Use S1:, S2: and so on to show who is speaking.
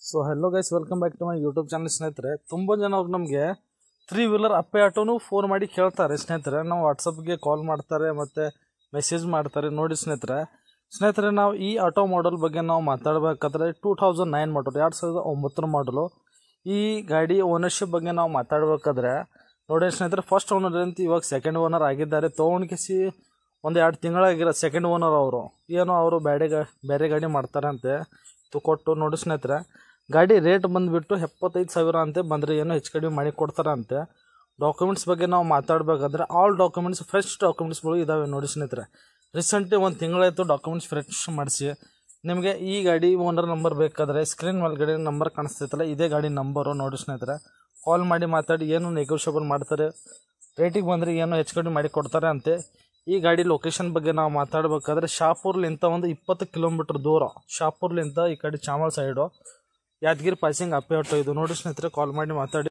S1: So hello guys, welcome back to my YouTube channel. ಸ್ನೇಹಿತರೆ, ತುಂಬ ಜನ ಅವ್ರು ನಮಗೆ 3 ವೀಲರ್ ಅಪ್ಪೆ ಆಟೋನು ಫೋನ್ ಮಾಡಿ ಕೇಳ್ತಾರೆ. ಸ್ನೇಹಿತರೆ, ನಾವು ವಾಟ್ಸಪ್ಗೆ ಕಾಲ್ ಮಾಡ್ತಾರೆ ಮತ್ತು ಮೆಸೇಜ್ ಮಾಡ್ತಾರೆ. ನೋಡಿ ಸ್ನೇಹಿತರೆ, ನಾವು ಈ ಆಟೋ ಮಾಡಲ್ ಬಗ್ಗೆ ನಾವು ಮಾತಾಡಬೇಕಾದ್ರೆ 2009 ಮಾಡಲ್, 2009 ಮಾಡಲು ಈ ಗಾಡಿ ಓನರ್ಶಿಪ್ ಬಗ್ಗೆ ನಾವು ಮಾತಾಡಬೇಕಾದ್ರೆ ನೋಡಿ ಸ್ನೇಹಿತರೆ, ಫಸ್ಟ್ ಓನರ್ ಅಂತ ಇವಾಗ ಸೆಕೆಂಡ್ ಓನರ್ ಆಗಿದ್ದಾರೆ. ತೊಗೊಂಡ್ಕಿಸಿ ಒಂದು 2 ತಿಂಗಳಾಗಿರೋ ಸೆಕೆಂಡ್ ಓನರ್ ಅವರು ಏನೋ ಅವರು ಬೇರೆ ಗಾಡಿ ಮಾಡ್ತಾರಂತೆ ಕೊಟ್ಟು. ನೋಡಿ ಸ್ನೇಹಿತರೆ, ಗಾಡಿ ರೇಟ್ ಬಂದುಬಿಟ್ಟು 75,000 ಅಂತೆ. ಬಂದರೆ ಏನೋ ಹೆಚ್ಚು ಕಡಿಮೆ ಮಾಡಿ ಕೊಡ್ತಾರಂತೆ. ಡಾಕ್ಯುಮೆಂಟ್ಸ್ ಬಗ್ಗೆ ನಾವು ಮಾತಾಡಬೇಕಾದ್ರೆ ಆಲ್ ಡಾಕ್ಯುಮೆಂಟ್ಸ್ ಫ್ರೆಶ್ ಡಾಕ್ಯುಮೆಂಟ್ಸ್ಗಳು ಇದ್ದಾವೆ. ನೋಡಿ ಸ್ನೇಹಿತರೆ, ರೀಸೆಂಟ್ಲಿ 1 ತಿಂಗಳಾಯಿತು ಡಾಕ್ಯುಮೆಂಟ್ಸ್ ಫ್ರೆಶ್ ಮಾಡಿಸಿ. ನಿಮಗೆ ಈ ಗಾಡಿ ಓನರ್ ನಂಬರ್ ಬೇಕಾದರೆ ಸ್ಕ್ರೀನ್ ಮೇಲ್ಗಡೆ ನಂಬರ್ ಕಾಣಿಸ್ತೈತಲ್ಲ, ಇದೇ ಗಾಡಿ ನಂಬರು. ನೋಡಿ ಸ್ನೇಹಿತರೆ, ಕಾಲ್ ಮಾಡಿ ಮಾತಾಡಿ ಏನು ನೆಗೋಷಿಯಬಲ್ ಮಾಡ್ತಾರೆ. ರೇಟಿಗೆ ಬಂದರೆ ಏನೋ ಹೆಚ್ಚು ಕಡಿಮೆ ಮಾಡಿ ಕೊಡ್ತಾರೆ ಅಂತೆ. ಈ ಗಾಡಿ ಲೊಕೇಶನ್ ಬಗ್ಗೆ ನಾವು ಮಾತಾಡಬೇಕಾದ್ರೆ ಶಾಪುರ್ಲಿಂತ ಒಂದು 20 ಕಿಲೋಮೀಟ್ರ್ ದೂರ, ಶಾಪುರ್ಲಿಂತ ಈ ಕಡೆ ಚಾಮಲ್ side Yadgir passing Ape auto ಇದು. ನೋಡಿ ಸ್ನೇಹಿತರೆ, ಕಾಲ್ ಮಾಡಿ ಮಾತಾಡಿ.